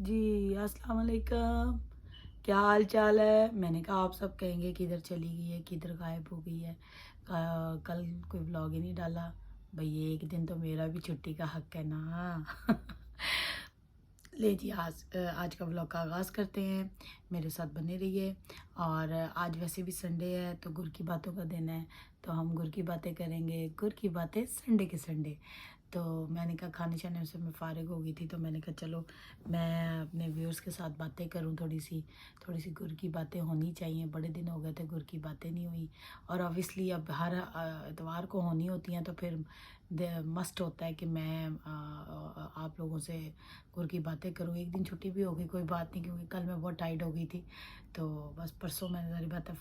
جی السلام علیکم، کیا حال چال ہے؟ میں نے کہا آپ سب کہیں گے کدھر چلی گئی ہے، کدھر غائب ہو گئی ہے، کل کوئی ولاگ ہی نہیں ڈالا۔ بھئی ایک دن تو میرا بھی چھٹی کا حق ہے نا۔ لے جی آج کا ولاگ کا آغاز کرتے ہیں، میرے ساتھ بنے رہیے۔ اور آج ویسے بھی سنڈے ہے تو گر کی باتوں کا دن ہے، تو ہم گر کی باتیں کریں گے، گر کی باتیں سنڈے کے سنڈے۔ تو میں نے کہا کھانے شانے سے میں فارغ ہو گئی تھی، تو میں نے کہا چلو میں اپنے ویورز کے ساتھ باتیں کروں، تھوڑی سی گر کی باتیں ہونی چاہیے، بڑے دن ہو گئے تھے گر کی باتیں نہیں ہوئی، اور اوبیسلی اب ہر اتوار کو ہونی ہوتی ہیں، تو پھر مسٹ ہوتا ہے کہ میں آپ لوگوں سے گر کی باتیں کروں۔ ایک دن چھٹی بھی ہو گئی، کوئی بات نہیں، کیونکہ کل میں بہت ٹائرڈ ہو گئی تھی، تو بس پرسوں میں ذری بات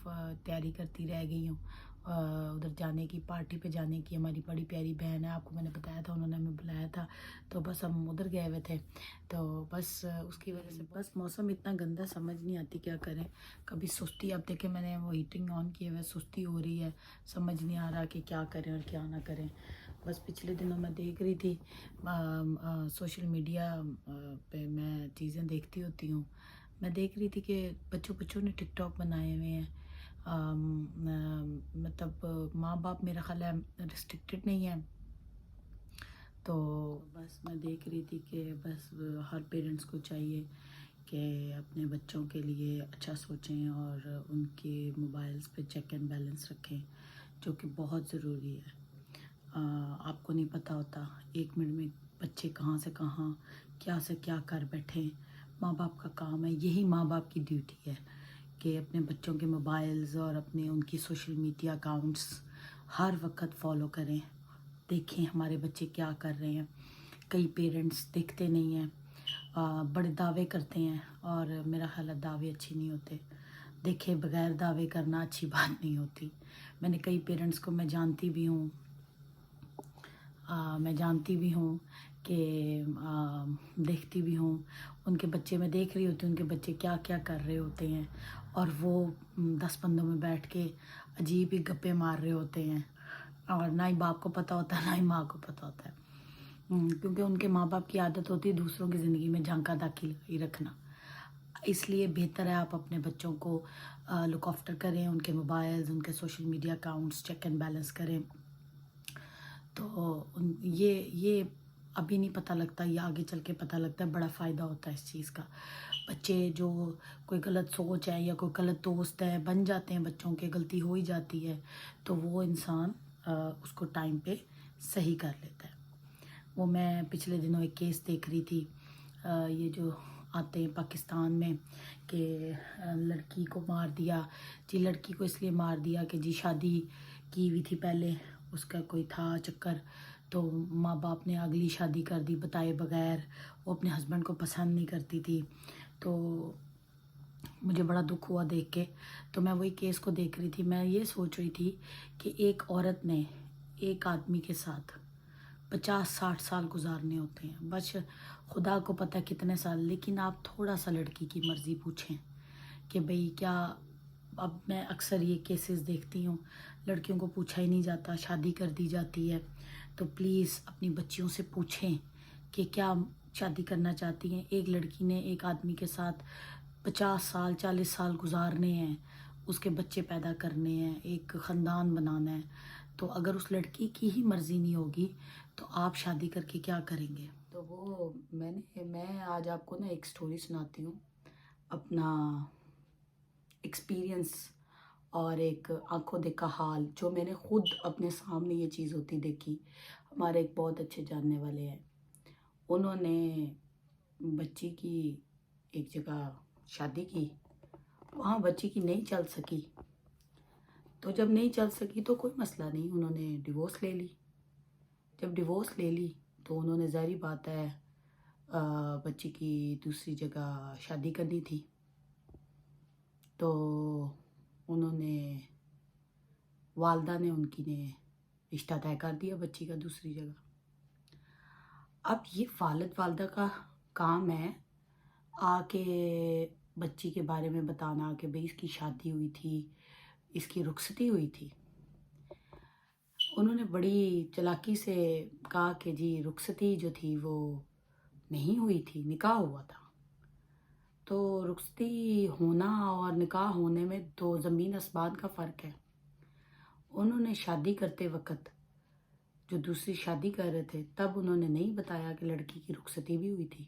تیاری کرتی رہ گئی ہوں ادھر جانے کی، پارٹی پہ جانے کی۔ ہماری بڑی پیاری بہن ہے، آپ کو میں نے بتایا تھا، انہوں نے ہمیں بلایا تھا، تو بس ہم ادھر گئے ہوئے تھے، تو بس اس کی وجہ سے بس موسم اتنا گندا، سمجھ نہیں آتی کیا کریں۔ کبھی سستی، اب دیکھیں میں نے وہ ہیٹنگ آن کیے ہوئے، سستی ہو رہی ہے، سمجھ نہیں آ رہا کہ کیا کریں اور کیا نہ کریں۔ بس پچھلے دنوں میں دیکھ رہی تھی سوشل میڈیا پہ، میں چیزیں دیکھتی ہوتی ہوں، میں دیکھ رہی تھی کہ بچوں نے ٹک ٹاک بنائے ہوئے ہیں۔ مطلب ماں باپ میرا خیال ہے ریسٹرکٹڈ نہیں ہے، تو بس میں دیکھ رہی تھی کہ بس ہر پیرنٹس کو چاہیے کہ اپنے بچوں کے لیے اچھا سوچیں اور ان کے موبائلز پہ چیک اینڈ بیلنس رکھیں، جو کہ بہت ضروری ہے۔ آپ کو نہیں پتہ ہوتا ایک منٹ میں بچے کہاں سے کیا کر بیٹھیں۔ ماں باپ کا کام ہے، یہی ماں باپ کی ڈیوٹی ہے کہ اپنے بچوں کے موبائلز اور اپنے ان کی سوشل میڈیا اکاؤنٹس ہر وقت فالو کریں، دیکھیں ہمارے بچے کیا کر رہے ہیں۔ کئی پیرنٹس دیکھتے نہیں ہیں، بڑے دعوے کرتے ہیں، اور میرا خیال ہے دعوے اچھی نہیں ہوتے، دیکھے بغیر دعوے کرنا اچھی بات نہیں ہوتی۔ میں نے کئی پیرنٹس کو میں جانتی بھی ہوں کہ دیکھتی بھی ہوں، ان کے بچے میں دیکھ رہی ہوتی ہوں، ان کے بچے کیا کیا کر رہے ہوتے ہیں، اور وہ 10 بندوں میں بیٹھ کے عجیب ہی گپے مار رہے ہوتے ہیں، اور نہ ہی باپ کو پتہ ہوتا ہے نہ ہی ماں کو پتہ ہوتا ہے، کیونکہ ان کے ماں باپ کی عادت ہوتی ہے دوسروں کی زندگی میں جھانکا داخل رکھنا۔ اس لیے بہتر ہے آپ اپنے بچوں کو لک آفٹر کریں، ان کے موبائلز، ان کے social media accounts check and balance کریں۔ تو یہ ابھی نہیں پتہ لگتا، یہ آگے چل کے پتہ لگتا ہے، بڑا فائدہ ہوتا ہے اس چیز کا۔ بچے جو کوئی غلط سوچ ہے یا کوئی غلط دوست ہے بن جاتے ہیں، بچوں کے غلطی ہو ہی جاتی ہے، تو وہ انسان اس کو ٹائم پہ صحیح کر لیتا ہے۔ وہ میں پچھلے دنوں ایک کیس دیکھ رہی تھی، یہ جو آتے ہیں پاکستان میں کہ لڑکی کو مار دیا، جی لڑکی کو اس لیے مار دیا کہ جی شادی کی ہوئی تھی پہلے، اس کا کوئی تھا چکر، تو ماں باپ نے اگلی شادی کر دی بتائے بغیر، وہ اپنے ہسبینڈ کو پسند نہیں کرتی تھی، تو مجھے بڑا دکھ ہوا دیکھ کے۔ تو میں وہی کیس کو دیکھ رہی تھی، میں یہ سوچ رہی تھی کہ ایک عورت نے ایک آدمی کے ساتھ 50-60 سال گزارنے ہوتے ہیں، بس خدا کو پتہ کتنے سال، لیکن آپ تھوڑا سا لڑکی کی مرضی پوچھیں کہ بھئی کیا، اب میں اکثر یہ کیسز دیکھتی ہوں، لڑکیوں کو پوچھا ہی نہیں جاتا، شادی کر دی جاتی ہے، تو پلیز اپنی بچیوں سے پوچھیں کہ کیا شادی کرنا چاہتی ہیں۔ ایک لڑکی نے ایک آدمی کے ساتھ 50 سال 40 سال گزارنے ہیں، اس کے بچے پیدا کرنے ہیں، ایک خاندان بنانا ہے، تو اگر اس لڑکی کی ہی مرضی نہیں ہوگی تو آپ شادی کر کے کیا کریں گے؟ تو وہ میں آج آپ کو نا ایک سٹوری سناتی ہوں، اپنا ایکسپیرینس اور ایک آنکھوں دیکھا حال، جو میں نے خود اپنے سامنے یہ چیز ہوتی دیکھی۔ ہمارے ایک بہت اچھے جاننے والے ہیں، انہوں نے بچی کی ایک جگہ شادی کی، وہاں بچی کی نہیں چل سکی، تو جب نہیں چل سکی تو کوئی مسئلہ نہیں، انہوں نے ڈیورس لے لی۔ جب ڈیورس لے لی تو انہوں نے ظاہری بات ہے بچی کی دوسری جگہ شادی کرنی تھی، تو انہوں نے والدہ نے ان کی نے رشتہ طے کر دیا بچی کا دوسری جگہ۔ اب یہ والدہ کا کام ہے آ کے بچی کے بارے میں بتانا کہ بھئی اس کی شادی ہوئی تھی، اس کی رخصتی ہوئی تھی۔ انہوں نے بڑی چلاکی سے کہا کہ جی رخصتی جو تھی وہ نہیں ہوئی تھی، نکاح ہوا تھا۔ تو رخصتی ہونا اور نکاح ہونے میں دو زمین آسمان کا فرق ہے. انہوں نے شادی کرتے وقت جو دوسری شادی کر رہے تھے تب انہوں نے نہیں بتایا کہ لڑکی کی رخصتی بھی ہوئی تھی.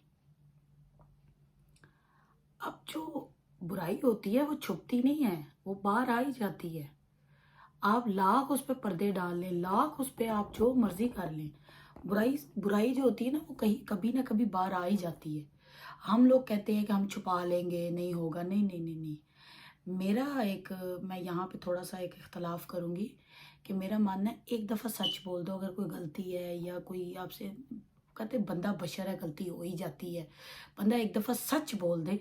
اب جو برائی ہوتی ہے وہ چھپتی نہیں ہے، وہ باہر آ ہی جاتی ہے. آپ لاکھ اس پہ پردے ڈال لیں، لاکھ اس پہ آپ جو مرضی کر لیں، برائی جو ہوتی ہے نا وہ کہیں کبھی نہ کبھی باہر آ ہی جاتی ہے. ہم لوگ کہتے ہیں کہ ہم چھپا لیں گے، نہیں ہوگا. نہیں نہیں نہیں نہیں. میں یہاں پہ تھوڑا سا ایک اختلاف کروں گی کہ میرا ماننا ہے ایک دفعہ سچ بول دو. اگر کوئی غلطی ہے یا کوئی آپ سے کہتے بندہ بشر ہے، غلطی ہو ہی جاتی ہے. بندہ ایک دفعہ سچ بول دے،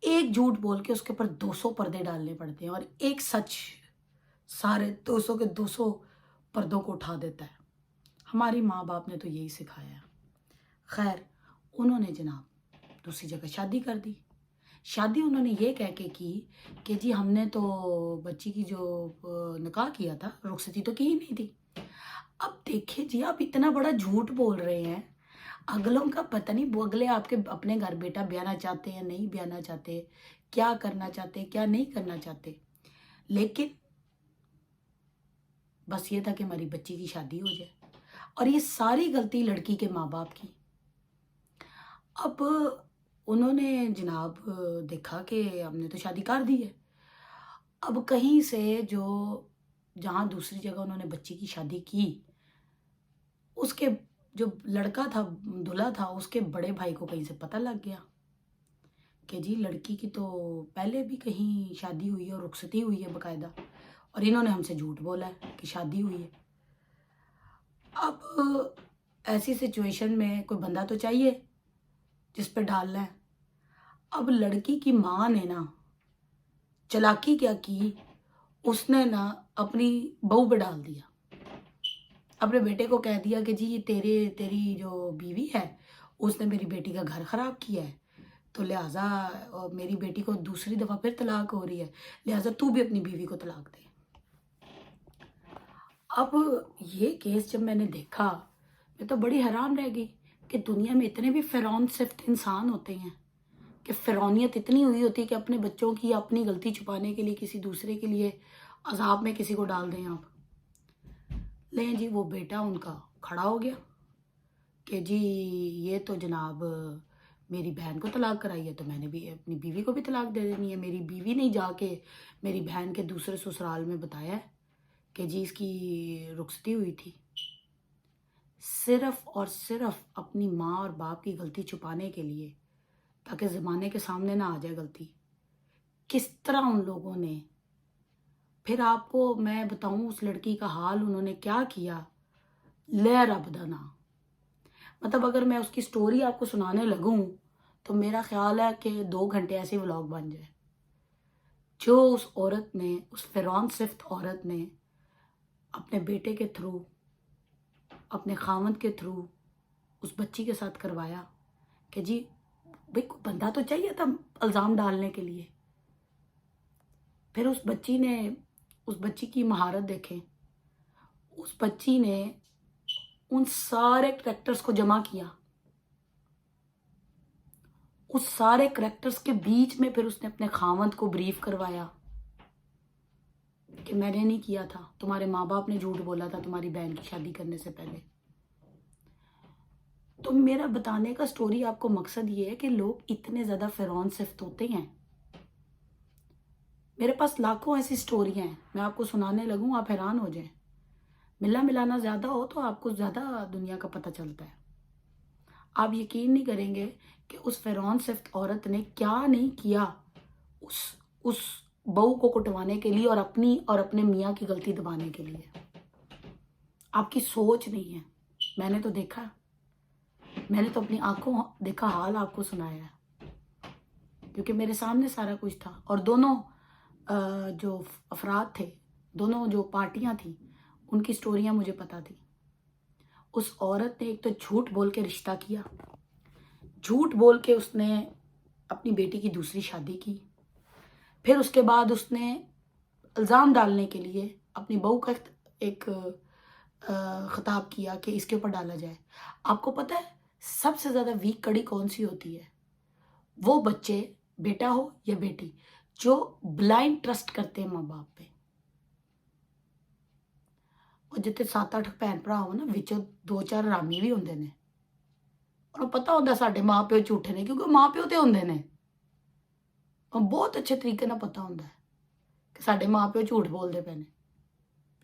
ایک جھوٹ بول کے اس کے اوپر 200 پردے ڈالنے پڑتے ہیں، اور ایک سچ سارے 200 کے 200 پردوں کو اٹھا دیتا ہے. ہماری ماں باپ نے تو یہی سکھایا ہے. خیر، انہوں نے جناب دوسری جگہ شادی کر دی. شادی انہوں نے یہ کہہ کے کی کہ جی ہم نے تو بچی کی جو نکاح کیا تھا، رخصتی تو کی ہی نہیں تھی. اب دیکھیں جی، آپ اتنا بڑا جھوٹ بول رہے ہیں، اگلوں کا پتہ نہیں، وہ اگلے آپ کے اپنے گھر بیٹا بیانا چاہتے ہیں نہیں بیانا چاہتے، کیا کرنا چاہتے کیا نہیں کرنا چاہتے. لیکن بس یہ تھا کہ ہماری بچی کی شادی ہو جائے، اور یہ ساری غلطی لڑکی کے ماں باپ کی. اب انہوں نے جناب دیکھا کہ ہم نے تو شادی کر دی ہے. اب کہیں سے جہاں دوسری جگہ انہوں نے بچی کی شادی کی، اس کے جو لڑکا تھا، دلہا تھا، اس کے بڑے بھائی کو کہیں سے پتہ لگ گیا کہ جی لڑکی کی تو پہلے بھی کہیں شادی ہوئی ہے اور رخصتی ہوئی ہے باقاعدہ، اور انہوں نے ہم سے جھوٹ بولا ہے کہ شادی ہوئی ہے. اب ایسی سچویشن میں کوئی بندہ تو چاہیے جس پہ ڈالنا ہے. اب لڑکی کی ماں نے نا چلاکی کیا کی، اس نے نا اپنی بہو پہ ڈال دیا. اپنے بیٹے کو کہہ دیا کہ جی تیری جو بیوی ہے اس نے میری بیٹی کا گھر خراب کیا ہے، تو لہٰذا میری بیٹی کو دوسری دفعہ پھر طلاق ہو رہی ہے، لہٰذا تو بھی اپنی بیوی کو طلاق دے. اب یہ کیس جب میں نے دیکھا، میں تو بڑی حیران رہ گئی کہ دنیا میں اتنے بھی فرعون صفت انسان ہوتے ہیں کہ فرعونیت اتنی ہوئی ہوتی ہے کہ اپنے بچوں کی اپنی غلطی چھپانے کے لیے کسی دوسرے کے لیے عذاب میں کسی کو ڈال دیں آپ. لیں جی، وہ بیٹا ان کا کھڑا ہو گیا کہ جی یہ تو جناب میری بہن کو طلاق کرائی ہے تو میں نے بھی اپنی بیوی کو بھی طلاق دے دینی ہے. میری بیوی نے جا کے میری بہن کے دوسرے سسرال میں بتایا ہے کہ جی اس کی رخصتی ہوئی تھی، صرف اور صرف اپنی ماں اور باپ کی غلطی چھپانے کے لیے، تاکہ زمانے کے سامنے نہ آ جائے غلطی. کس طرح ان لوگوں نے پھر آپ کو میں بتاؤں اس لڑکی کا حال انہوں نے کیا کیا، لہر ابدنا. مطلب اگر میں اس کی سٹوری آپ کو سنانے لگوں تو میرا خیال ہے کہ 2 گھنٹے ایسے ولاگ بن جائے. جو اس عورت نے، اس فرعون صفت عورت نے اپنے بیٹے کے تھرو، اپنے خاوند کے تھرو اس بچی کے ساتھ کروایا کہ جی بھئی کوئی بندہ تو چاہیے تھا الزام ڈالنے کے لیے. پھر اس بچی کی مہارت دیکھیں. اس بچی نے ان سارے کریکٹرز کو جمع کیا، اس سارے کریکٹرز کے بیچ میں پھر اس نے اپنے خاوند کو بریف کروایا کہ میں نے نہیں کیا تھا، تمہارے ماں باپ نے جھوٹ بولا تھا تمہاری بہن کی شادی کرنے سے پہلے. تو میرا بتانے کا سٹوری آپ کو مقصد یہ ہے کہ لوگ اتنے زیادہ فرعون صفت ہوتے ہیں. میرے پاس لاکھوں ایسی سٹوریاں ہیں، میں آپ کو سنانے لگوں آپ حیران ہو جائیں. ملنا ملانا زیادہ ہو تو آپ کو زیادہ دنیا کا پتہ چلتا ہے. آپ یقین نہیں کریں گے کہ اس فرعون صفت عورت نے کیا نہیں کیا اس بہو کو کٹوانے کے لیے اور اپنے میاں کی غلطی دبانے کے لیے. آپ کی سوچ نہیں ہے. میں نے تو دیکھا، میں نے تو اپنی آنکھوں دیکھا حال آپ کو سنایا ہے کیونکہ میرے سامنے سارا کچھ تھا. اور دونوں جو افراد تھے، دونوں جو پارٹیاں تھیں، ان کی سٹوریاں مجھے پتہ تھی. اس عورت نے ایک تو جھوٹ بول کے رشتہ کیا، جھوٹ بول کے اس نے اپنی بیٹی کی دوسری شادی کی. پھر اس کے بعد اس نے الزام ڈالنے کے لیے اپنی بہو کا ایک خطاب کیا کہ اس کے اوپر ڈالا جائے. آپ کو پتہ ہے سب سے زیادہ ویک کڑی کون سی ہوتی ہے؟ وہ بچے, بیٹا ہو یا بیٹی, جو بلائنڈ ٹرسٹ کرتے ہیں ماں باپ پہ. اور جتنے 7-8 بھੈਣ ਭਰਾ ਹੋ ਨਾ, ਵਿੱਚੋਂ 2-4 ਰਾਮੀ ਵੀ ਹੁੰਦੇ ਨੇ. ਉਹਨੂੰ ਪਤਾ ਹੁੰਦਾ ਸਾਡੇ ਮਾਂ ਪਿਓ ਝੂਠੇ ਨੇ, ਕਿਉਂਕਿ ਮਾਂ ਪਿਓ ਤੇ ਹੁੰਦੇ ਨੇ. ਉਹਨੂੰ ਬਹੁਤ ਅੱਛੇ ਤਰੀਕੇ ਨਾਲ ਪਤਾ ਹੁੰਦਾ ਹੈ ਕਿ ਸਾਡੇ ਮਾਂ ਪਿਓ ਝੂਠ ਬੋਲਦੇ ਪਏ ਨੇ,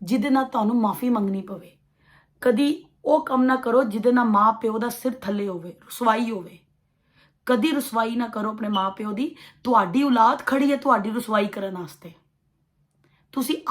ਜਿਹਦੇ ਨਾਲ ਤੁਹਾਨੂੰ ਮਾਫੀ ਮੰਗਣੀ ਪਵੇ. ਕਦੀ ਉਹ ਕੰਮ ਨਾ ਕਰੋ ਜਿਹਦੇ ਨਾਲ ਮਾਂ ਪਿਓ ਦਾ ਸਿਰ ਥੱਲੇ ਹੋਵੇ, ਰਸਵਾਈ ਹੋਵੇ. ਕਦੀ ਰਸਵਾਈ ਨਾ ਕਰੋ ਆਪਣੇ ਮਾਂ ਪਿਓ ਦੀ. ਤੁਹਾਡੀ ਔਲਾਦ ਖੜੀ ਹੈ ਤੁਹਾਡੀ ਰਸਵਾਈ ਕਰਨ ਵਾਸਤੇ. ਤੁਸੀਂ